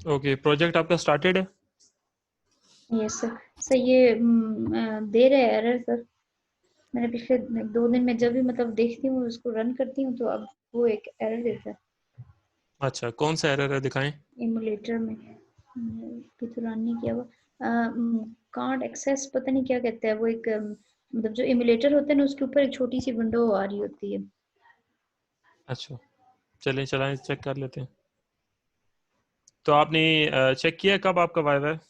Okay, project आपका started है? Yes sir. Sir ये दे रहे हैं एरर सर। मैंने पिछले 2 दिन में जब भी मतलब देखती हूँ उसको रन करती हूँ तो अब वो एक एरर देता है अच्छा, कौन सा एरर है, दिखाएं। इमुलेटर में। अभी तो रन नहीं किया हुआ। कांट एक्सेस पता नहीं क्या कहते हैं वो एक मतलब जो इमुलेटर होता है ना उसके ऊपर एक छोटी सी विंडो आ रही होती है। अच्छा, चलें चलाएं, चेक कर लेते हैं। तो आपने चेक किया कब आपका वाइवा है?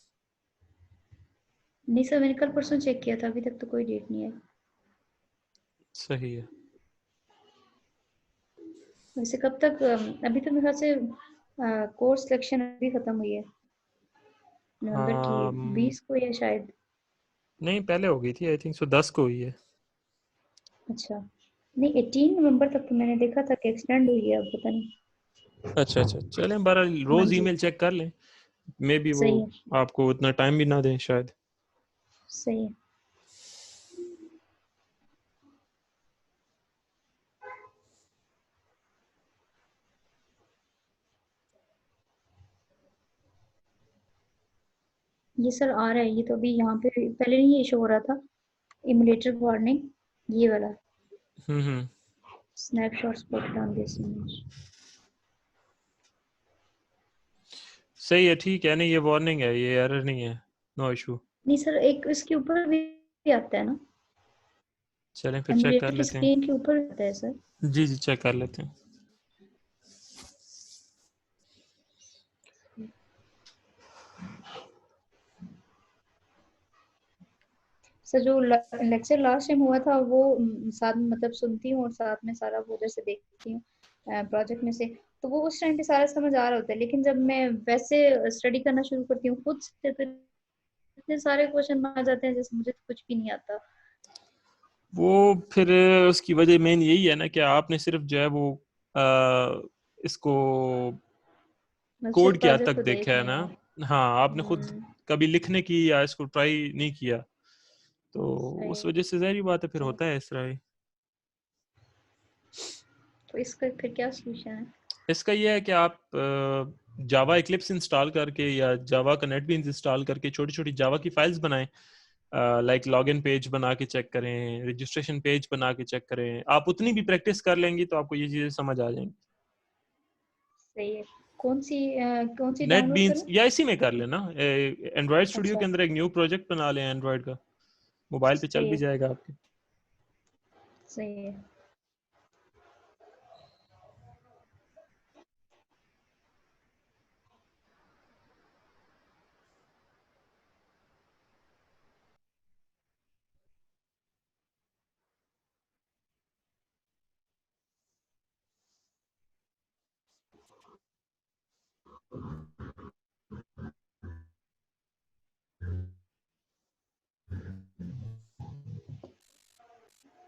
नहीं सर मैंने कल परसों चेक किया था अभी तक तो कोई डेट नहीं है। सही है। वैसे कब तक अभी तो मेरे ख्याल से कोर्स सिलेक्शन अभी खत्म हुई है नवंबर की um, 20 को या शायद। नहीं, पहले हो गई थी, आई थिंक सो 10 को हुई है। अच्छा नहीं 18 नवंबर तक तो मैंने देखा था कि एक्सटेंड हुई है अब पता नहीं। अच्छा अच्छा, चलें, बहरहाल हाँ रोज जी। ईमेल चेक कर लें। मे बी वो सही है। आपको उतना टाइम भी ना दें शायद। सही है। ये सर आ रहा है ये तो अभी यहाँ पे पहले नहीं ये शो हो रहा था इमुलेटर वार्निंग ये वाला hmm. Snapshot spot on this image. सही है, ठीक है, नहीं ये वार्निंग है, ये एरर नहीं है। No issue. नहीं सर एक इसके ऊपर भी आता है ना चलें फिर चेक कर एमुलेटर की लेते हैं। स्क्रीन के ऊपर आता है सर। जी जी, चेक कर लेते हैं। सर जो लेक्चर लास्ट टाइम हुआ था वो साथ में मतलब सुनती हूँ और साथ में सारा वो उधर से देखती हूँ प्रोजेक्ट में से। तो वो उस टाइम पे सारा समझ आ रहा होता है लेकिन जब मैं वैसे स्टडी करना शुरू करती हूँ खुद से तो इतने सारे क्वेश्चन आ जाते हैं जैसे मुझे तो कुछ भी नहीं आता। वो फिर उसकी वजह मेन यही है ना कि आपने सिर्फ जो है वो अ, इसको मैं कोड सिर्फ की हद प्रोजेक्ट तक को देखा देख है रही ना। हूँ। हाँ, आपने खुद हम्म, कभी लिखने की या इसको ट्राई नहीं किया, तो सही उस है। वजह से ज़ाहिर बात है फिर सही। होता है इस तरह ही। तो इसका फिर क्या सोल्यूशन है? इसका ये है कि आप जावा इक्लिप्स इंस्टॉल करके या जावा का नेटबीन्स इंस्टॉल करके छोटी छोटी जावा की फाइल्स बनाएं। लाइक लॉगिन पेज बना के चेक करें, रजिस्ट्रेशन पेज बना के चेक करें। आप उतनी भी प्रैक्टिस कर लेंगी तो आपको ये चीज़ें समझ आ जाएंगी। सही है। कौन सी नेट डाउनलोड बीन्स करूँ? या इसी में कर लेना, एंड्रॉयड स्टूडियो अच्छा। के अंदर एक न्यू प्रोजेक्ट बना लें एंड्रॉयड का। मोबाइल पे चल सही भी है। जाएगा आपके। सही है।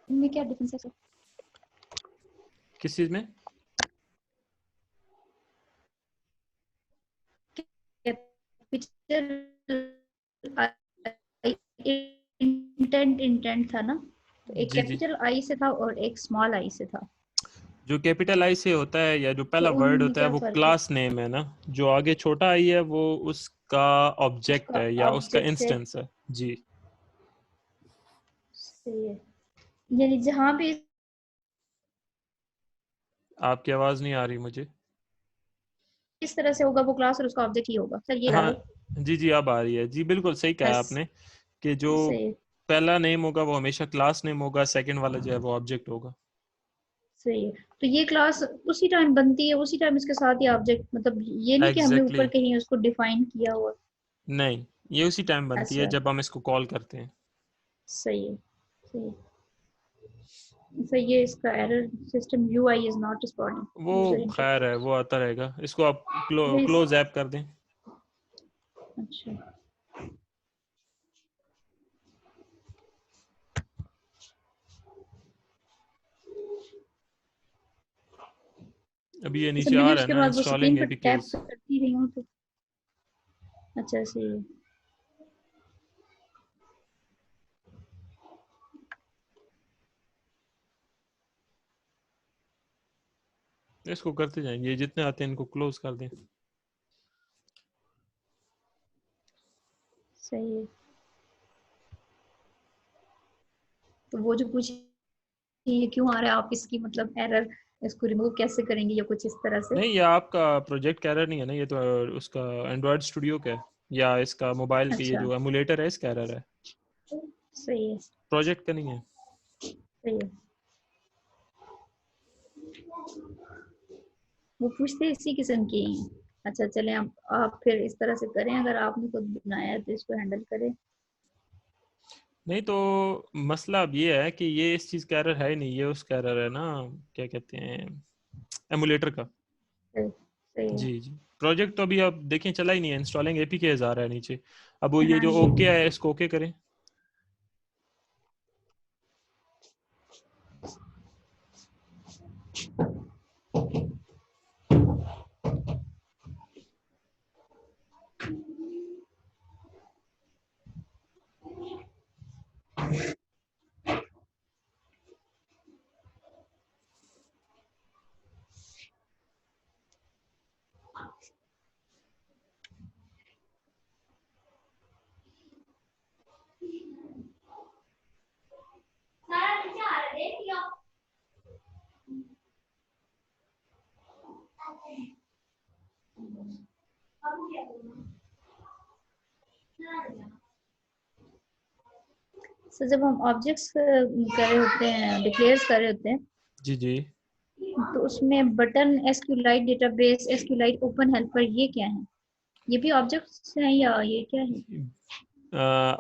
इनमें क्या डिफरेंस है सर? किस चीज़ में? कैपिटल इंटेंट इंटेंट था ना तो एक जी जी, कैपिटल आई से था और एक स्मॉल आई से था। जो कैपिटल आई से होता है या जो तो पहला वर्ड उनमें होता है क्या वो फर्क है? क्लास नेम है ना। जो आगे छोटा आई है वो उसका ऑब्जेक्ट उसका है या उसका ऑब्जेक्ट है। इंस्टेंस है। जी। सही है। यानी जहाँ भी आपकी आवाज़ नहीं आ रही मुझे। इस तरह से होगा वो क्लास और उसका ऑब्जेक्ट ही होगा सर ये हाँ, डालो। जी जी, अब आ रही है जी, बिल्कुल सही कहा बस। आपने कि जो सही है। पहला नेम होगा वो हमेशा क्लास नेम होगा, सेकंड वाला जो है वो ऑब्जेक्ट होगा। सही है। तो ये क्लास उसी टाइम बनती है उसी टाइम इसके साथ ही ऑब्जेक्ट मतलब ये नहीं कि हमने एग्जैक्टली ऊपर exactly। कहीं उसको डिफाइन किया हुआ। नहीं, ये उसी टाइम बनती है अच्छा। जब हम इसको कॉल करते हैं। सही है। सही है। सर ये इसका error system UI is not वो रिस्पॉन्डिंग यूजर खैर है, इंटरफेस। वो आता रहेगा, इसको आप प्लीज। क्लोज ऐप कर दें। अच्छा। अभी ये अच्छा नीचे मैं आ भी रहा है उसके ना, बाद वो इंस्टॉलिंग स्क्रीन पर टैप एपीकेस। करती रही हूँ तो अच्छा सही है। इसको करते जाएंगे, ये जितने आते हैं इनको क्लोज कर दें। सही है। तो वो जो पूछ ये क्यों आ रहा है, आप इसकी मतलब एरर इसको रिमूव कैसे करेंगे या कुछ इस तरह से? नहीं, ये आपका प्रोजेक्ट एरर नहीं है ना, ये तो उसका एंड्रॉयड स्टूडियो का है या इसका मोबाइल के ये अच्छा, जो एमुलेटर है इसका एरर है, सही है, प्रोजेक्ट का नहीं है। सही है। वो पूछते इसी किस्म की हैं। अच्छा चलें, आप फिर इस तरह से करें, अगर आपने खुद बनाया है तो इसको हैंडल करें। नहीं तो मसला अब ये है कि ये इस चीज़ का एरर है ही नहीं, ये उसका एरर है ना, क्या कहते हैं, एमुलेटर का। सही, सही है। जी जी। प्रोजेक्ट तो अभी आप देखें चला ही नहीं है, इंस्टॉलिंग एपीके आ रहा है नीचे। अब वो ये हाँ जो जी। ओके है इसको ओके करें। सर जब हम ऑब्जेक्ट्स कर रहे होते हैं, डिक्लेयर्स कर रहे होते हैं, जी जी। तो उसमें button, SQLite database, SQLite open helper, ये क्या है? ये भी ऑब्जेक्ट्स हैं या ये क्या है?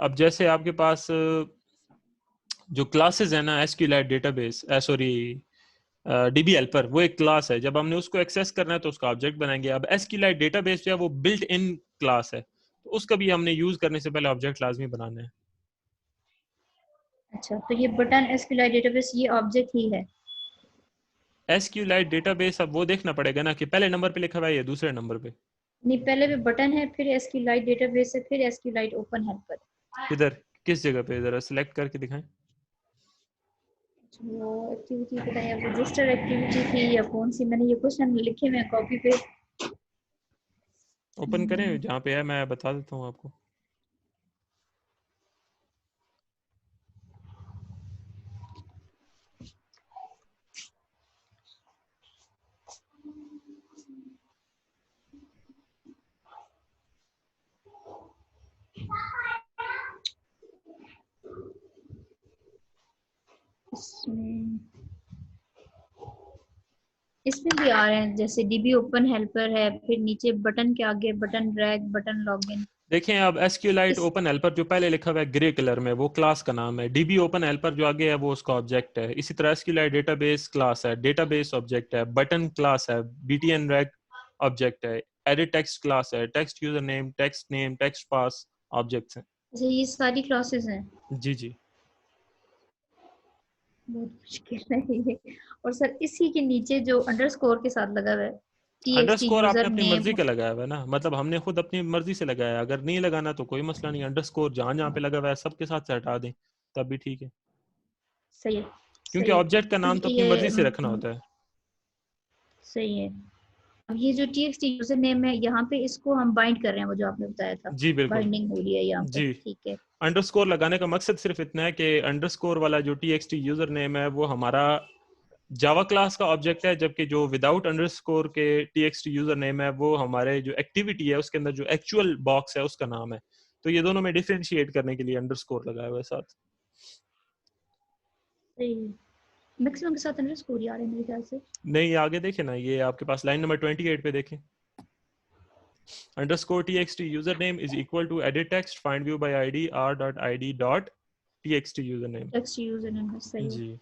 अब जैसे आपके पास जो क्लासेस है ना, एसक्यूएलाइट डेटाबेस, सॉरी डीबी हेल्पर, वो एक क्लास है। जब हमने उसको एक्सेस करना है तो उसका ऑब्जेक्ट बनाएंगे। अब एसक्यूएलाइट डेटाबेस जो है वो बिल्ट इन क्लास है, तो उसका भी हमने यूज करने से पहले ऑब्जेक्ट लाजमी बनाना है। अच्छा, तो ये बटन, एसक्यूलाइट डेटाबेस, ये ऑब्जेक्ट ही है? एसक्यूएलाइट डेटाबेस अब वो देखना पड़ेगा ना कि पहले नंबर पे लिखा हुआ है या दूसरे नंबर पे। नहीं, पहले भी बटन है, फिर एसक्यूलाइट डेटाबेस है, फिर एसक्यूलाइट ओपन हेल्पर। किधर, किस जगह पे, जरा सिलेक्ट करके दिखाएं। वो एक्टिविटी पता नहीं अब रजिस्टर एक्टिविटी थी या कौन सी, मैंने ये क्वेश्चन लिखे हुए हैं कॉपी पे। ओपन करें जहाँ पे है, मैं बता देता हूँ आपको। इसमें इसमें भी आ रहे हैं, जैसे डीबी ओपन हेल्पर है, फिर नीचे बटन के आगे बटन ड्रैग, बटन लॉगिन। देखें अब एसक्यूएलाइट इस ओपन हेल्पर जो पहले लिखा हुआ है ग्रे कलर में, वो क्लास का नाम है। डीबी ओपन हेल्पर जो आगे है वो उसका ऑब्जेक्ट है। इसी तरह एसक्यूएलाइट डेटाबेस क्लास है, डेटाबेस ऑब्जेक्ट है, बटन क्लास है, बीटीएन रैग ऑब्जेक्ट है, एडिट टेक्स्ट क्लास है, टेक्स्ट यूजर नेम, टेक्स्ट पास ऑब्जेक्ट्स हैं। अच्छा, ये सारी क्लासेस हैं? जी जी। बहुत मुश्किल है ये। और सर इसी के नीचे जो अंडरस्कोर के साथ लगा हुआ है, टीएक्सटी अंडरस्कोर आपने यूजर अपनी मर्जी नेम। का लगाया हुआ है ना, मतलब हमने खुद अपनी मर्जी से लगाया है। अगर नहीं लगाना तो कोई मसला नहीं, अंडरस्कोर जहां जहां पे लगा हुआ है सबके साथ से हटा दें, तब भी ठीक है। सही है, क्योंकि सही है। ऑब्जेक्ट का नाम अब तो अपनी ये मर्जी से रखना होता है। सही है। अब ये जो टीएक्सटी यूजर नेम है, यहाँ पे इसको हम बाइंड कर रहे हैं, वो जो आपने बताया था, जी बिल्कुल। बाइंडिंग हो रही है यहाँ पे, जी। ठीक है। अंडरस्कोर लगाने का मकसद सिर्फ इतना है कि अंडरस्कोर वाला जो टीएक्सटी यूजर नेम है वो हमारा जावा क्लास का ऑब्जेक्ट है, जबकि जो विदाउट अंडरस्कोर के टीएक्सटी यूजर नेम है वो हमारे जो एक्टिविटी है उसके अंदर जो एक्चुअल बॉक्स है उसका नाम है। तो ये दोनों में डिफरेंशिएट करने के लिए अंडरस्कोर लगाया हुआ है साथ। सही है। मैक्सिमम के साथ अंडरस्कोर ही आ रहे हैं मेरे ख्याल से। नहीं, आगे देखें ना, ये आपके पास लाइन नंबर 28 पे देखें। Underscore txt username is equal to edit text find view by id r.id dot txt username। Text user name है, सही है। जी। तो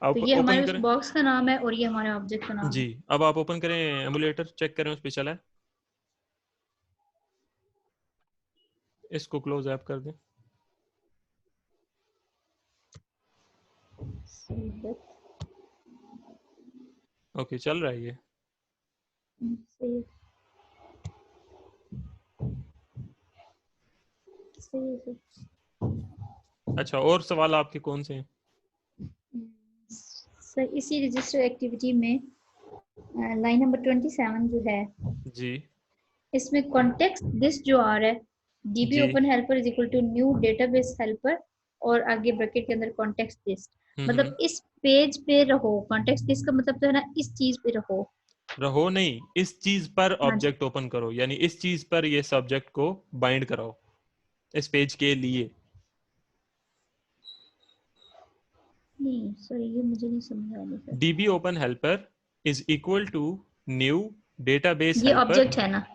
आप ये हमारे ओपन उस करें। बॉक्स का नाम है और ये हमारे ऑब्जेक्ट का नाम जी। है। अब आप ओपन करें एमुलेटर, चेक करें उस पे चला है। इसको क्लोज ऐप कर दें। सही है। ओके, चल रहा है ये। सही है, सही है सर। अच्छा, और सवाल आपके कौन से हैं? सर इसी रजिस्टर एक्टिविटी में लाइन नंबर 27 जो है, जी। इसमें कॉन्टेक्स्ट दिस जो आ रहा है, डीबी जी। Open helper is equal to new database helper और आगे ब्रैकेट के अंदर कॉन्टेक्स्ट लिस्ट। मतलब इस पेज पे रहो, कॉन्टेक्स्ट लिस्ट का मतलब तो है ना इस चीज पे रहो। रहो नहीं, इस चीज पर हाँ जी। ऑब्जेक्ट ओपन करो, यानी इस चीज पर ये सब्जेक्ट को बाइंड कराओ इस पेज के लिए। नहीं सॉरी, ये मुझे नहीं समझ आ रही sir. DB open helper is equal to new database ये हेल्पर। ऑब्जेक्ट है ना?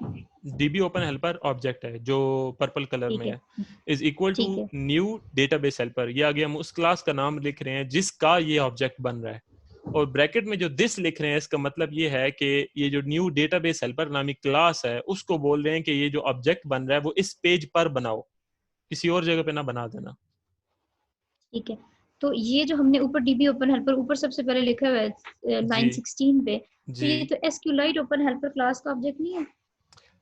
डीबी ओपन हेल्पर ऑब्जेक्ट है जो पर्पल कलर ठीक में है, है। इज इक्वल टू ठीक है, न्यू डेटाबेस हेल्पर, ये आगे हम उस क्लास का नाम लिख रहे हैं जिसका ये ऑब्जेक्ट बन रहा है। और ब्रैकेट में जो दिस लिख रहे हैं इसका मतलब ये है कि ये जो न्यू डेटाबेस हेल्पर नामी क्लास है उसको बोल रहे हैं कि ये जो ऑब्जेक्ट बन रहा है वो इस पेज पर बनाओ, किसी और जगह पे ना बना देना। ठीक है। तो ये जो हमने ऊपर डीबी ओपन हेल्पर ऊपर सबसे पहले लिखा हुआ है जी लाइन 16 पे, तो जी। ये तो एसक्यूलाइट ओपन हेल्पर क्लास का ऑब्जेक्ट नहीं है?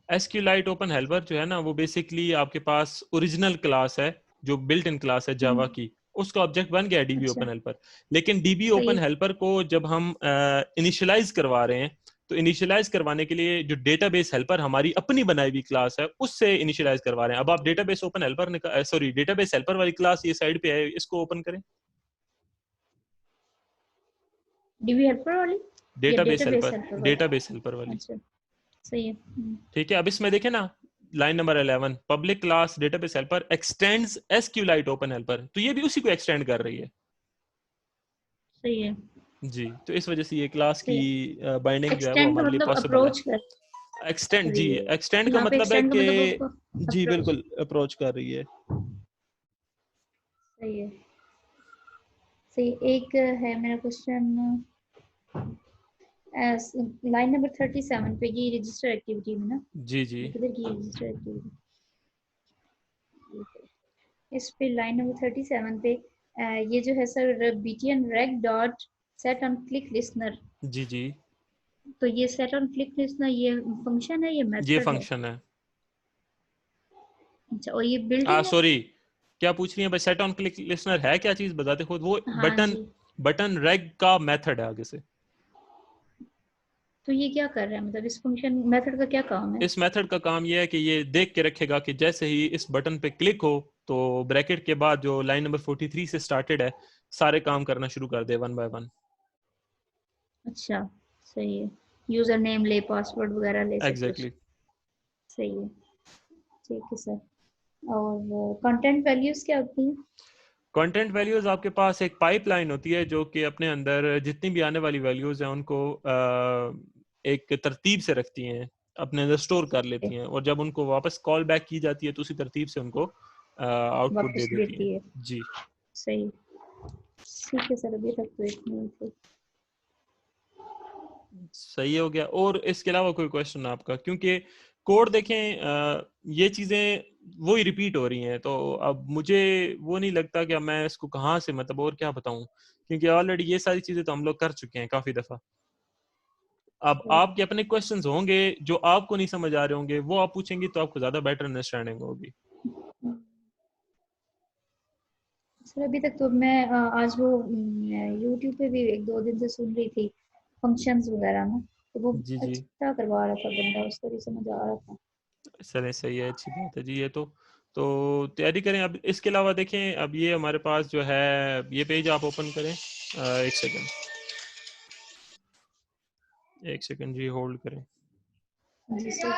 एसक्यूलाइट ओपन हेल्पर जो है ना वो बेसिकली आपके पास ओरिजिनल क्लास है जो बिल्ट इन क्लास है जावा की, उसका ऑब्जेक्ट बन गया डीबी अच्छा, ओपन हेल्पर। लेकिन डीबी सही ओपन है। हेल्पर को जब हम इनिशियलाइज करवा रहे हैं तो इनिशियलाइज करवाने के लिए जो डेटाबेस हेल्पर हमारी अपनी बनाई हुई क्लास है उससे इनिशियलाइज करवा रहे हैं। अब आप डेटाबेस ओपन हेल्पर ने सॉरी डेटाबेस हेल्पर वाली क्लास ये साइड पे है, इसको ओपन करें। डीबी हेल्पर वाली या डेटाबेस डेटाबेस हेल्पर, हेल्पर वाली? डेटाबेस हेल्पर वाली। अच्छा, सही है। ठीक है, अब इसमें देखें ना line number 11 public class database helper x tends SQLite open helper, तो ये भी उसी को एक्सटेंड कर रही है। सही है, जी, तो इस वजह से ये क्लास सही की है। बाइंडिंग जो है वो एक्सटेंड का हमारे लिए मतलब पॉसिबल है। अप्रोच कर एक्सटेंड, जी, रही है। एक्सटेंड का यहाँ पे मतलब है एक्सटेंड का कि मतलब उसको जी अप्रोच। बिल्कुल अप्रोच कर रही है। सही है, सही। एक है मेरा क्वेश्चन, लाइन नंबर 37 पे ये रजिस्टर एक्टिविटी में ना, जी जी ये किधर की रजिस्टर एक्टिविटी? इस पे लाइन नंबर 37 पे ये जो है sir btn reg dot set on click listener, जी जी। तो ये सेट ऑन क्लिक लिस्नर ये फंक्शन है, ये ये मेथड है? फंक्शन है। अच्छा, और ये बिल्ट इन है? सॉरी, क्या पूछ रही है भाई? सेट ऑन क्लिक लिसनर है क्या चीज, बताते खुद। वो हाँ बटन, जी। बटन रेग का मेथड है आगे से। तो ये क्या कर रहा है, मतलब इस फंक्शन मेथड का क्या काम है? इस मेथड का काम ये है कि ये देख के रखेगा कि जैसे ही इस बटन पे क्लिक हो तो ब्रैकेट के बाद जो लाइन नंबर 43 से स्टार्टेड है सारे काम करना शुरू कर दे वन बाय वन। अच्छा, सही है। यूजर नेम ले, पासवर्ड वगैरह ले, सब कुछ। एग्जैक्टली। सही है, ठीक है सर। और कंटेंट वैल्यूज क्या होती हैं? कंटेंट वैल्यूज आपके पास एक पाइपलाइन होती है जो कि अपने अंदर जितनी भी आने वाली वैल्यूज हैं उनको एक तरतीब से रखती हैं, अपने अंदर स्टोर कर लेती हैं, और जब उनको वापस कॉल बैक की जाती है तो उसी तरतीब से उनको आउटपुट दे वापस देती हैं। देती है। जी। सही, ठीक है सर, अभी तक तो इतनी ही थी। सही हो गया। और इसके अलावा कोई क्वेश्चन आपका? क्योंकि कोड देखें ये चीजें वही रिपीट हो रही हैं, तो अब मुझे वो नहीं लगता कि अब मैं इसको कहाँ से मतलब और क्या बताऊं, क्योंकि ऑलरेडी ये सारी चीजें तो हम लोग कर चुके हैं काफी दफा। अब सही। आपके अपने क्वेश्चंस होंगे जो आपको नहीं समझ आ रहे होंगे, वो आप पूछेंगे तो आपको ज्यादा बेटर अंडरस्टैंडिंग होगी। सर अभी तक तो मैं आज वो यूट्यूब पे भी एक दो दिन से सुन रही थी फंक्शंस वगैरह ना, तो वो जी जी। अच्छा करवा रहा था बंदा, उसको भी समझ आ रहा था। चलें, सही है, अच्छी बात है जी। ये तो तैयारी करें। अब इसके अलावा देखें, अब ये हमारे पास जो है ये पेज आप ओपन करें। एक सेकंड, एक सेकंड जी, होल्ड करें। जी सर।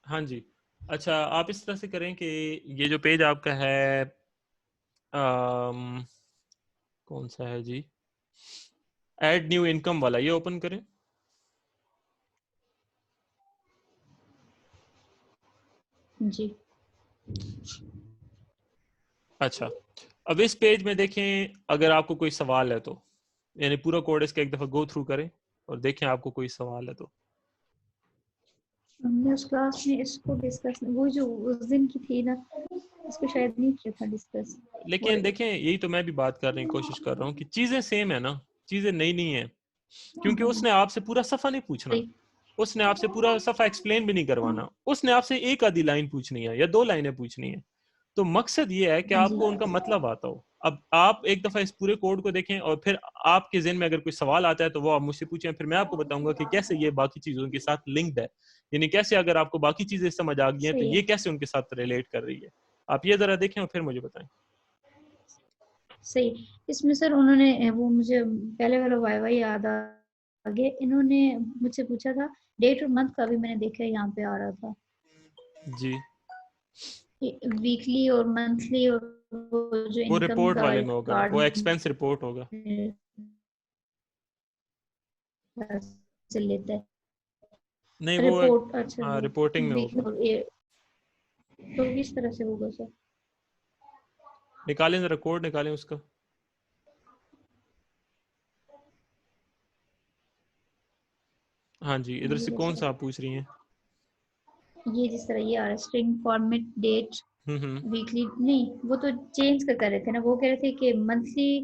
हाँ जी। अच्छा, आप इस तरह से करें कि ये जो पेज आपका है कौन सा है जी, ऐड न्यू इनकम वाला, ये ओपन करें। जी। अच्छा, अब इस पेज में देखें अगर आपको कोई सवाल है तो, यानी पूरा कोड इसका एक दफा गो थ्रू करें और देखें आपको कोई सवाल है तो। हमने उस क्लास में इसको डिस्कस, वो जो उस दिन की थी ना, इसको शायद नहीं किया था डिस्कस। लेकिन देखें, यही तो मैं भी बात करने की कोशिश कर रहा हूँ कि चीजें सेम है ना, चीजें नई नहीं है, क्योंकि उसने आपसे पूरा सफा नहीं पूछना, उसने आपसे पूरा सफा एक्सप्लेन भी नहीं करवाना, उसने आपसे एक आधी लाइन पूछनी है या 2 लाइनें पूछनी है। तो मकसद ये है कि हाँ जी, आपको उनका मतलब आता हो। अब आप एक दफा इस पूरे कोड को देखें और फिर आपके ज़हन में अगर कोई सवाल आता है तो वो आप मुझसे पूछें, फिर मैं आपको बताऊंगा कि कैसे ये बाकी चीजों के साथ लिंक्ड है, यानी कैसे अगर आपको बाकी चीजें समझ आ गई हैं तो सही ये है, कैसे उनके साथ रिलेट कर रही है। आप ये जरा देखें और फिर मुझे बताएं। सही। इसमें सर उन्होंने वो मुझे पहले वाला वाई वाई याद आ गया, इन्होंने मुझसे पूछा था डेट और मंथ का भी मैंने देखा यहाँ पे आ रहा था, जी, वीकली और मंथली, और वो जो वो इनकम रिपोर्ट का वाले एक में होगा, कार्ड वो एक्सपेंस रिपोर्ट होगा। से लेता है नहीं वो, रिपोर्ट। अच्छा हाँ वो रिपोर्टिंग में वीक होगा। ये तो किस तरह से होगा सर? निकालें जरा कोड निकालें उसका। हाँ जी, इधर ये से कौन सा सर, आप पूछ रही हैं? ये जिस तरह ये आ रहा है स्ट्रिंग फॉर्मेट डेट हम्म। वीकली, नहीं वो तो चेंज कर रहे थे ना, वो कह रहे थे कि मंथली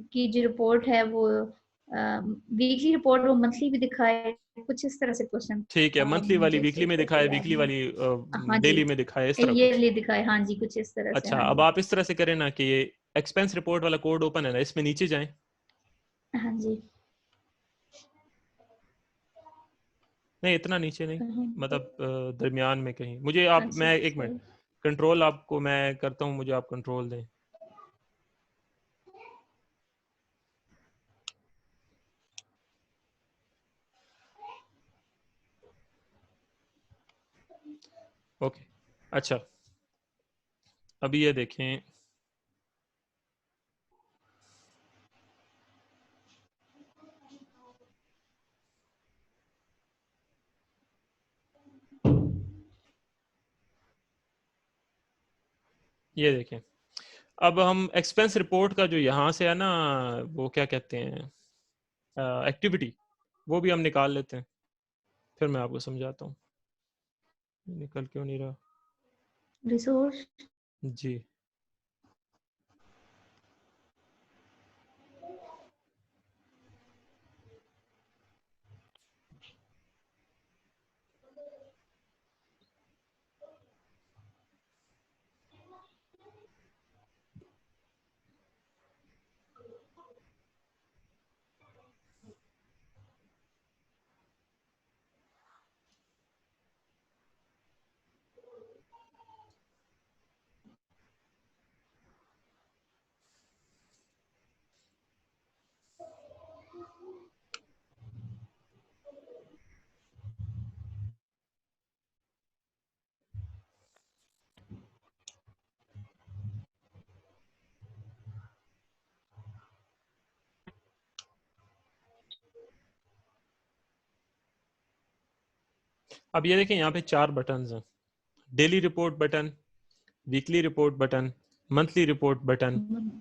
की जो रिपोर्ट है वो वीकली रिपोर्ट वो मंथली भी दिखाए, कुछ इस तरह से क्वेश्चन ठीक है, था, मंथली वाली मुझे वीकली में एग्जैक्टली दिखाए, याद वीकली नहीं। वाली हाँ जी, डेली में दिखाए, इस तरह कुछ। ईयरली दिखाए, हाँ जी, कुछ इस तरह से, अच्छा, हाँ अब जी। आप इस तरह से करें ना कि ये एक्सपेंस रिपोर्ट वाला कोड ओपन है ना, इसमें नीचे जाएं। हाँ जी, नहीं इतना नीचे नहीं, कहीं पे, मतलब दरमियान में कहीं। मुझे आप, अच्छा मैं एक मिनट, सही। कंट्रोल आपको मैं करता हूँ, मुझे आप कंट्रोल दें। ओके, अच्छा अभी ये देखें, ये देखें। अब हम एक्सपेंस रिपोर्ट का जो यहाँ से है ना, वो क्या कहते हैं, एक्टिविटी, वो भी हम निकाल लेते हैं, फिर मैं आपको समझाता हूँ। निकल क्यों नहीं रहा? रिसोर्स, जी, अब ये देखें, यहाँ पे 4 बटन हैं, daily report button, weekly report button, monthly report button,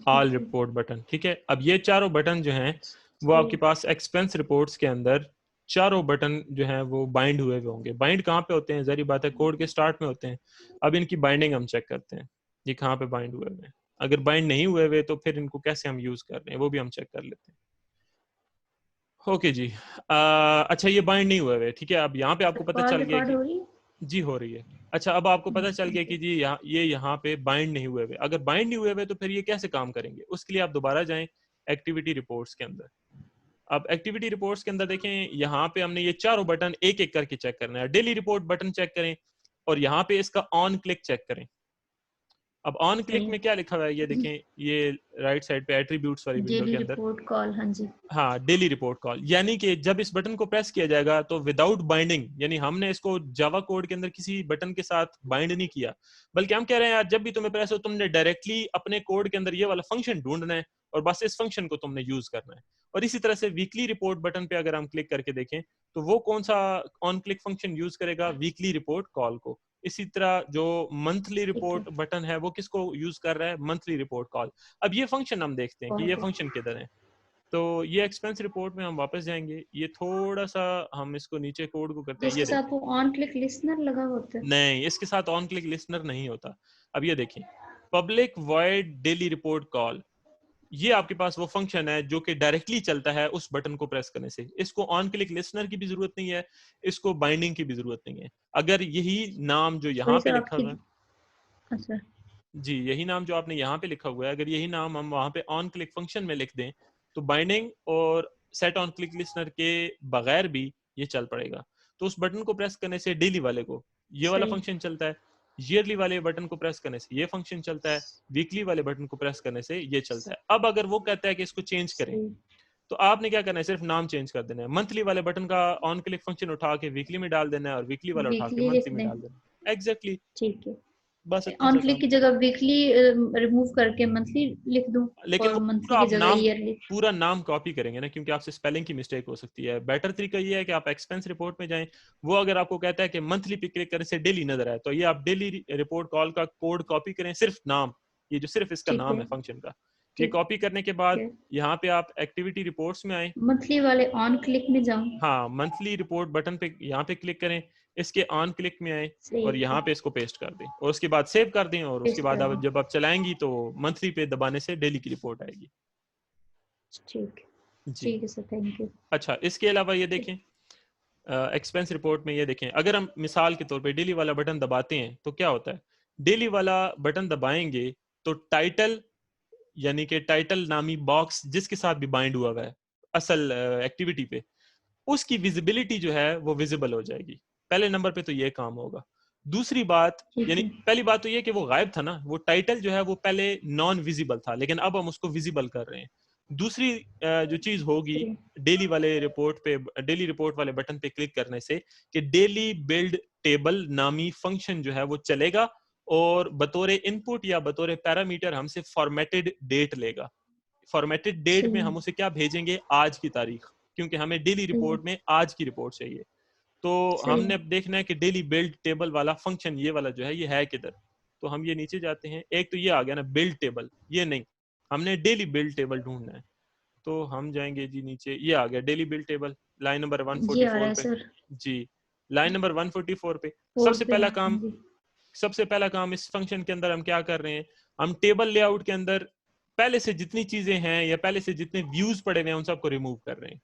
all report button. ठीक है, अब ये चारों बटन जो हैं वो सही। आपके पास एक्सपेंस रिपोर्ट्स के अंदर चारों बटन जो हैं वो बाइंड हुए हुए होंगे। बाइंड कहाँ पे होते हैं? जहरी बात है, कोड के स्टार्ट में होते हैं। अब इनकी बाइंडिंग हम चेक करते हैं, ये कहाँ पे बाइंड हुए हुए हैं। अगर बाइंड नहीं हुए हुए तो फिर इनको कैसे हम यूज कर रहे हैं वो भी हम चेक कर लेते हैं। ओके जी, अच्छा ये बाइंड नहीं हुए हुए, ठीक है। अब यहाँ पे आपको पता कॉल चल गया रिकॉर्ड कि हो रही है। जी हो रही है। अच्छा, अब आपको पता चल गया ठीक है। कि जी ये यहाँ पे बाइंड नहीं हुए हुए। अगर बाइंड नहीं हुए हुए तो फिर ये कैसे काम करेंगे? उसके लिए आप दोबारा जाएं एक्टिविटी रिपोर्ट्स के अंदर। अब एक्टिविटी रिपोर्ट्स के अंदर देखें, यहाँ पे हमने ये चारों बटन एक एक करके चेक करना है। डेली रिपोर्ट बटन चेक करें और यहाँ पे इसका ऑन क्लिक चेक करें। अब ऑन सही क्लिक है। में क्या लिखा हुआ है ये देखें, ये राइट साइड पे एट्रीब्यूट्स वाली विंडो डेली के अंदर, रिपोर्ट कॉल, हाँ जी। हाँ डेली रिपोर्ट कॉल, यानी कि जब इस बटन को प्रेस किया जाएगा तो विदाउट बाइंडिंग, यानी हमने इसको जावा कोड के अंदर किसी बटन के साथ बाइंड नहीं किया, बल्कि हम कह रहे हैं यार जब भी तुम्हें प्रेस हो तुमने डायरेक्टली अपने कोड के अंदर ये वाला फंक्शन ढूंढना है और बस इस फंक्शन को तुमने यूज करना है। और इसी तरह से वीकली रिपोर्ट बटन पे अगर हम क्लिक करके देखें तो वो कौन सा ऑन क्लिक फंक्शन यूज करेगा? वीकली रिपोर्ट कॉल को। इसी तरह जो मंथली ठीक है, रिपोर्ट बटन है वो किसको यूज कर रहा है? Monthly report call. अब ये फंक्शन हम देखते हैं कि कॉल ये को। फंक्शन किधर है। तो ये एक्सपेंस रिपोर्ट में हम वापस जाएंगे, ये थोड़ा सा हम इसको नीचे कोड को करते हैं, ये जिसके साथ देखें। वो ऑन क्लिक लिसनर लगा होता है। नहीं, इसके साथ ऑन क्लिक लिसनर नहीं होता। अब ये देखें, public void daily report call, ये आपके पास वो फंक्शन है जो कि डायरेक्टली चलता है उस बटन को प्रेस करने से। इसको ऑन क्लिक लिसनर की भी जरूरत नहीं है, इसको बाइंडिंग की भी जरूरत नहीं है। अगर यही नाम जो यहाँ सॉरी पे सर लिखा आपकी, हुआ है, अच्छा जी यही नाम जो आपने यहाँ पे लिखा हुआ है, अगर यही नाम हम वहां पे ऑन क्लिक फंक्शन में लिख दें तो बाइंडिंग और सेट ऑन क्लिक लिसनर के बगैर भी ये चल पड़ेगा। तो उस बटन को प्रेस करने से डेली वाले को ये वाला सही फंक्शन चलता है, ईयरली वाले बटन को प्रेस करने से ये फंक्शन चलता है, वीकली वाले बटन को प्रेस करने से ये चलता है। अब अगर वो कहता है कि इसको चेंज करें, सही। तो आपने क्या करना है, सिर्फ नाम चेंज कर देना है। मंथली वाले बटन का ऑन क्लिक फंक्शन उठा के वीकली में डाल देना है और वीकली वाला उठा के वीकली लिख मंथली में दें, डाल देना है। एग्जैक्टली, ठीक है। बस इतना ऑन सा क्लिक काम। की जगह वीकली रिमूव करके मंथली लिख दूं, लेकिन और वो मंथली पूरा की आप जगह नाम, ईयरली। पूरा नाम कॉपी करेंगे ना, क्योंकि आपसे स्पेलिंग की मिस्टेक हो सकती है। बेटर तरीका ये है कि आप एक्सपेंस रिपोर्ट में जाएं, वो अगर आपको कहता है कि मंथली पे क्लिक करने से डेली नजर आए, तो ये आप डेली रिपोर्ट कॉल का कोड कॉपी करें, सिर्फ नाम, ये जो सिर्फ इसका ठीक नाम है, है फंक्शन का। ये ठीक कॉपी करने के बाद है। यहाँ पे आप एक्टिविटी रिपोर्ट्स में आए, मंथली वाले ऑन क्लिक में जाऊं। हाँ मंथली रिपोर्ट बटन पे यहाँ पे क्लिक करें, इसके ऑन क्लिक में आए सही और है, यहाँ पे इसको पेस्ट कर दें और उसके बाद सेव कर दें, और उसके पेस्ट बाद कर आप दूं, जब आप चलाएंगी तो मंथली पे दबाने से डेली की रिपोर्ट आएगी। ठीक जी। ठीक है सर, थैंक यू। अच्छा, इसके अलावा ये देखें, एक्सपेंस रिपोर्ट में ये देखें, अगर हम मिसाल के तौर पे डेली वाला बटन दबाते हैं तो क्या होता है, डेली वाला बटन दबाएंगे तो टाइटल, यानी कि टाइटल नामी बॉक्स जिसके साथ भी बाइंड हुआ हुआ है असल एक्टिविटी पे, उसकी विजिबिलिटी जो है वो विजिबल हो जाएगी। पहले नंबर पे तो ये काम होगा। दूसरी बात, ठीक यानी है, पहली बात तो ये कि वो गायब था ना, वो टाइटल जो है वो पहले नॉन विजिबल था, लेकिन अब हम उसको विजिबल कर रहे हैं। दूसरी जो चीज होगी सही, डेली वाले रिपोर्ट पे, डेली रिपोर्ट वाले बटन पे क्लिक करने से, कि डेली बिल्ड टेबल नामी फंक्शन जो है वो चलेगा और बतौर इनपुट या बतौर पैरामीटर हमसे फॉर्मेटेड डेट लेगा। फॉर्मेटेड डेट में सही, हम उसे क्या भेजेंगे, आज की तारीख, क्योंकि हमें डेली सही, रिपोर्ट में आज की रिपोर्ट चाहिए। तो सही, हमने अब देखना है कि डेली बिल्ड टेबल वाला फंक्शन ये वाला जो है ये है किधर। तो हम ये नीचे जाते हैं, एक तो ये आ गया ना बिल्ड टेबल, ये नहीं, हमने डेली बिल्ड टेबल ढूंढना है। तो हम जाएंगे जी नीचे, ये आ गया daily build table, line number ये आ रहा 144 है पे। सर, जी, लाइन नंबर 144 पे। फोर सबसे पे, पहला हाँ काम, जी, सबसे पहला काम इस फंक्शन के अंदर हम क्या कर रहे हैं, हम टेबल लेआउट के अंदर पहले से जितनी चीजें हैं या पहले से जितने व्यूज पड़े हुए हैं उन सबको रिमूव कर रहे हैं।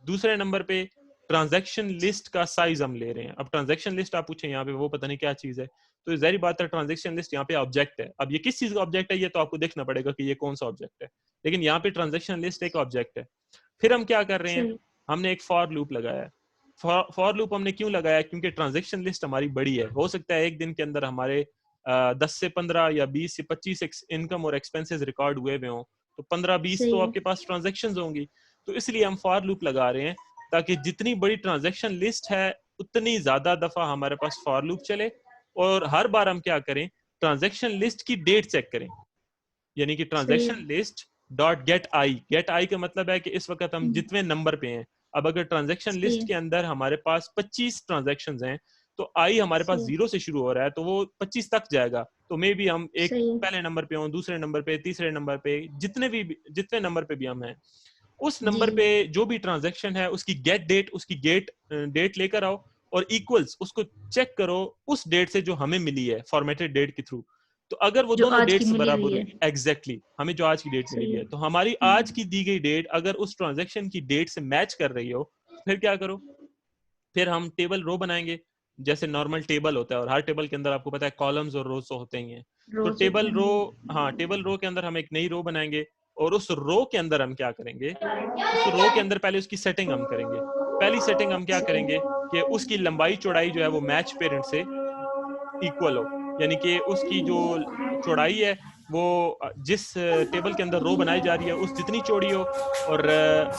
दूसरे नंबर पे ट्रांजैक्शन लिस्ट का साइज हम ले रहे हैं। अब ट्रांजैक्शन लिस्ट आप पूछे यहाँ पे वो पता नहीं क्या चीज है, तो जाहिर बात है ट्रांजैक्शन लिस्ट यहाँ पे ऑब्जेक्ट है। अब ये किस चीज का ऑब्जेक्ट है ये तो आपको देखना पड़ेगा कि ये कौन सा ऑब्जेक्ट है, लेकिन यहाँ पे ट्रांजैक्शन लिस्ट एक ऑब्जेक्ट है। फिर हम क्या कर रहे हैं, सही, हमने एक फॉर लूप लगाया है। फॉर लूप हमने क्यों लगाया, क्योंकि ट्रांजैक्शन लिस्ट हमारी बड़ी है, हो सकता है एक दिन के अंदर हमारे 10 से 15 या 20 से 25 इनकम और एक्सपेंसेस रिकॉर्ड हुए हुए हों, तो 15-20 तो सही, आपके पास ट्रांजैक्शंस होंगी। तो इसलिए हम फॉर लूप लगा रहे हैं ताकि जितनी बड़ी ट्रांजैक्शन लिस्ट है उतनी ज्यादा दफा हमारे पास फॉर लूप चले, और हर बार हम क्या करें, ट्रांजैक्शन लिस्ट की डेट चेक करें। यानी कि सही, ट्रांजैक्शन लिस्ट डॉट गेट आई, गेट आई का मतलब है कि इस वक्त हम जितने नंबर पे हैं। अब अगर ट्रांजैक्शन सही, लिस्ट के अंदर हमारे पास 25 ट्रांजैक्शंस हैं, तो आई हमारे पास सही, 0 से शुरू हो रहा है तो वो 25 तक जाएगा। तो मे बी हम एक सही, पहले नंबर पे हों, दूसरे नंबर पे, तीसरे नंबर पे, जितने नंबर पे भी हम हैं, उस जी, नंबर पे जो भी ट्रांजैक्शन है उसकी गेट डेट, उसकी गेट डेट लेकर आओ और इक्वल्स उसको चेक करो उस डेट से जो हमें मिली है फॉर्मेटेड डेट के थ्रू। तो अगर वो जो दोनों आज की डेट्स मिली हुई बराबर है, हुई, एग्जैक्टली हमें जो आज की डेट मिली सही हुई है, है, तो हमारी आज की दी गई डेट अगर उस ट्रांजैक्शन की डेट से मैच कर रही हो, फिर क्या करो, फिर हम टेबल रो बनाएंगे, जैसे नॉर्मल टेबल होता है, और हर टेबल के अंदर आपको पता है कॉलम्स और रोज तो होते ही हैं। तो रोज होते टेबल रो, हैं, हाँ टेबल रो के अंदर हम एक नई रो बनाएंगे, और उस रो के अंदर हम क्या करेंगे, उस रो के अंदर पहले उसकी सेटिंग हम करेंगे। पहली सेटिंग हम क्या सही, करेंगे कि उसकी लंबाई चौड़ाई जो है वो मैच पेरेंट से इक्वल हो, यानी कि उसकी जो चौड़ाई है वो जिस टेबल के अंदर रो बनाई जा रही है उस जितनी चौड़ी हो, और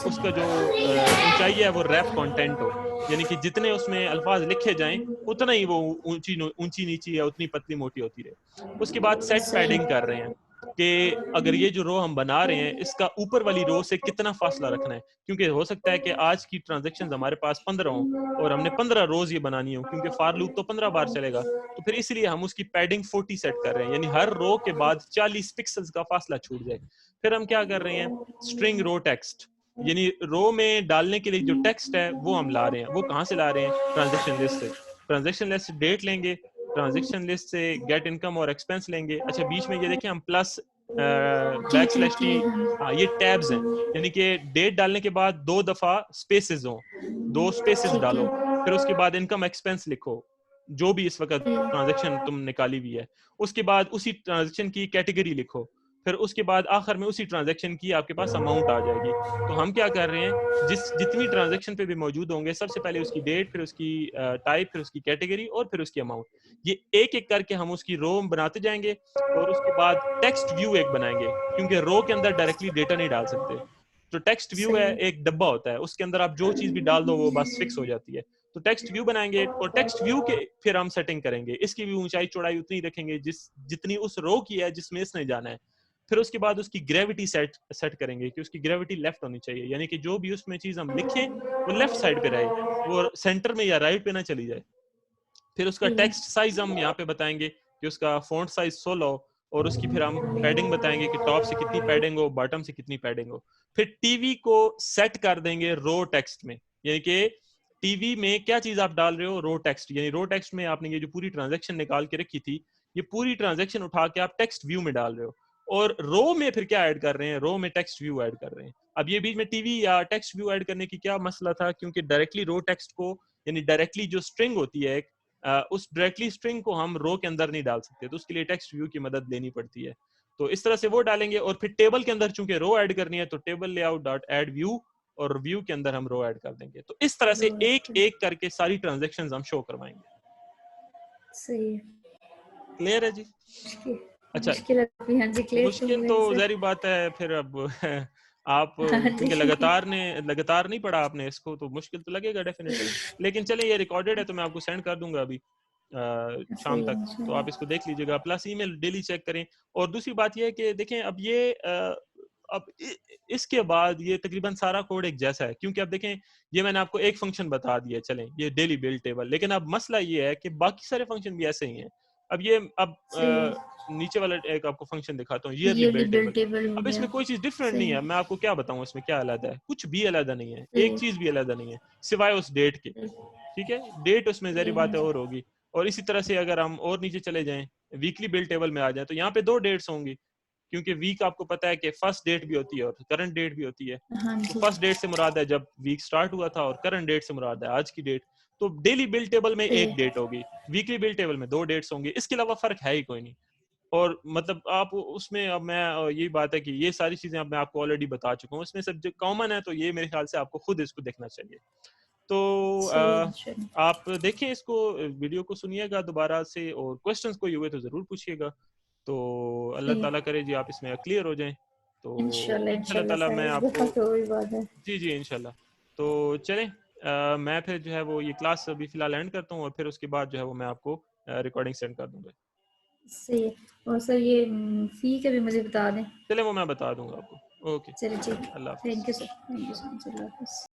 उसका जो ऊंचाई है वो रैप कंटेंट हो, यानी कि जितने उसमें अल्फाज लिखे जाएं उतना ही वो ऊंची ऊंची नीची या उतनी पतली मोटी होती रहे। उसके बाद सेट सही, पैडिंग कर रहे हैं, कि अगर ये जो रो हम बना रहे हैं इसका ऊपर वाली रो से कितना फासला रखना है, क्योंकि हो सकता है कि आज की ट्रांजैक्शंस हमारे पास 15 हों और हमने 15 रोज ये बनानी हो, क्योंकि फॉर लूप तो 15 बार चलेगा, तो फिर इसलिए हम उसकी पैडिंग 40 सेट कर रहे हैं, यानी हर रो के बाद 40 पिक्सल्स का फासला छूट जाए। फिर हम क्या कर रहे हैं, स्ट्रिंग रो टेक्स्ट, यानी रो में डालने के लिए जो टेक्स्ट है वो हम ला रहे हैं। वो कहाँ से ला रहे हैं, ट्रांजेक्शन लिस्ट से। ट्रांजेक्शन लिस्ट से डेट लेंगे, ट्रांजेक्शन लिस्ट से गेट इनकम और एक्सपेंस लेंगे। अच्छा, बीच में ये देखिए हम प्लस जी बैक जी स्लैश टी, जी हाँ। हाँ ये टैब्स हैं, यानी कि डेट डालने के बाद 2 दफा स्पेसेस हो, 2 स्पेसेस ठीक डालो, है। फिर उसके बाद इनकम एक्सपेंस लिखो, जो भी इस वक्त ट्रांजेक्शन तुम निकाली हुई है, उसके बाद उसी ट्रांजेक्शन की कैटेगरी लिखो, फिर उसके बाद आखिर में उसी ट्रांजेक्शन की आपके पास अमाउंट आ जाएगी। तो हम क्या कर रहे हैं, जितनी ट्रांजेक्शन पे भी मौजूद होंगे, सबसे पहले उसकी डेट, फिर उसकी टाइप, फिर उसकी कैटेगरी और फिर उसकी अमाउंट, ये एक एक करके हम उसकी रो बनाते जाएंगे। और उसके बाद टेक्स्ट व्यू एक बनाएंगे, क्योंकि रो के अंदर डायरेक्टली डेटा नहीं डाल सकते। तो टेक्स्ट व्यू है, सही। एक डब्बा होता है, उसके अंदर आप जो चीज भी डाल दो वो बस फिक्स हो जाती है। तो टेक्स्ट व्यू बनाएंगे और टेक्स्ट व्यू के फिर हम सेटिंग करेंगे, इसकी भी ऊंचाई चौड़ाई उतनी रखेंगे जितनी उस रो की है जिसमें इसने जाना है। फिर उसके बाद उसकी ग्रेविटी सेट करेंगे कि उसकी ग्रेविटी लेफ्ट होनी चाहिए, यानी कि जो भी उसमें चीज हम लिखें वो लेफ्ट साइड पे रहे, वो सेंटर में या राइट पे ना चली जाए। फिर उसका सही। टेक्स्ट साइज हम यहाँ पे बताएंगे कि उसका फॉन्ट साइज 16 हो, और उसकी फिर हम पैडिंग बताएंगे कि टॉप से कितनी पैडिंग हो, बॉटम से कितनी पैडिंग हो। फिर टीवी को सेट कर देंगे रो टेक्स्ट में, यानी कि टीवी में क्या चीज आप डाल रहे हो, रो टेक्स्ट, यानी रो टेक्स्ट में आपने ये जो पूरी ट्रांजेक्शन निकाल के रखी थी, ये पूरी ट्रांजेक्शन उठा के आप टेक्स्ट व्यू में डाल रहे हो। और रो में फिर क्या ऐड कर रहे हैं, रो में टेक्स्ट व्यू ऐड कर रहे हैं। अब ये बीच में टीवी या टेक्स्ट व्यू ऐड करने की क्या मसला था, क्योंकि डायरेक्टली रो टेक्स्ट को, यानी डायरेक्टली जो स्ट्रिंग होती है एक, उस डायरेक्टली स्ट्रिंग को हम रो के अंदर नहीं डाल सकते, तो उसके लिए टेक्स्ट व्यू की मदद लेनी पड़ती है। तो इस तरह से वो डालेंगे। और फिर टेबल के अंदर चूंकि रो ऐड करनी है, तो table layout dot add view, और व्यू के अंदर हम रो ऐड कर देंगे। तो इस तरह से एक एक करके सारी ट्रांजेक्शंस हम शो करवाएंगे। सही। क्लियर है जी? मुश्किल। अच्छा, मुश्किल है, हाँ जी, क्लियर तो मुश्किल हुआ तो है सर। जारी बात है फिर अब आप हाँ जी। क्योंकि लगातार नहीं पढ़ा आपने इसको, तो मुश्किल तो लगेगा डेफिनेटली। लेकिन चले, ये रिकॉर्डेड है तो मैं आपको सेंड कर दूंगा अभी शाम सही है तक, तो इंशाल्लाह। आप इसको देख लीजिएगा, प्लस ईमेल डेली चेक करें। और दूसरी बात ये है कि देखें, अब ये अब इसके बाद ये तकरीबन सारा कोड एक जैसा है, क्योंकि अब देखें, ये मैंने आपको एक फंक्शन बता दिया, चलें ये डेली बिल्ड टेबल, लेकिन अब मसला ये है कि बाकी सारे फंक्शन भी ऐसे ही हैं। अब ये सही है। नीचे वाला एक आपको फंक्शन दिखाता हूँ, yearly yearly build bill table. Table हो अब गया। इसमें कोई चीज डिफरेंट नहीं सही। है, मैं आपको क्या बताऊं इसमें क्या अलग है, कुछ भी अलग नहीं है, सही एक चीज भी अलग नहीं है सिवाय उस डेट के। सही ठीक है, डेट उसमें सही जहरी है, हाँ बात है जी। और होगी। और इसी तरह से अगर हम और नीचे चले जाएं, वीकली बिल टेबल में आ जाए, तो यहाँ पे 2 डेट्स होंगी, क्योंकि वीक आपको पता है कि फर्स्ट डेट भी होती है और करंट डेट भी होती है। हाँ तो जी। फर्स्ट डेट से मुराद है जब वीक स्टार्ट हुआ था, और करंट डेट से मुराद है आज की डेट। तो डेली बिल टेबल में सही एक है। डेट होगी, वीकली बिल टेबल में 2 डेट्स होंगी, इसके अलावा फर्क है ही कोई नहीं। और मतलब आप उसमें, अब मैं यही बात है कि ये सारी चीजें अब मैं आपको ऑलरेडी बता चुका हूँ, इसमें सब जो कॉमन है, तो ये मेरे ख्याल से आपको खुद इसको देखना चाहिए। तो सही है इंशाल्लाह। आप देखें इसको, वीडियो को सुनिएगा दोबारा से, और क्वेश्चंस कोई हुए तो जरूर पूछिएगा। तो अल्लाह सही है। ताला करे जी आप इसमें क्लियर हो जाएं। तो इंशाल्लाह इंशाल्लाह इंशाल्लाह ताला सर, मैं इस आपको, दफा तो वही बात है। जी जी इंशाल्लाह। तो चलें, मैं फिर जो है वो ये क्लास अभी फिलहाल एंड करता हूँ, और फिर उसके बाद जो है वो मैं आपको रिकॉर्डिंग सेंड कर दूंगा। सही है। और सर ये फी का भी मुझे बता दें। चलें, वो मैं बता दूंगा आपको। ओके, चलिए ठीक है। अल्लाह हाफिज़। Thank you sir, thank you so much, अल्लाह हाफिज़।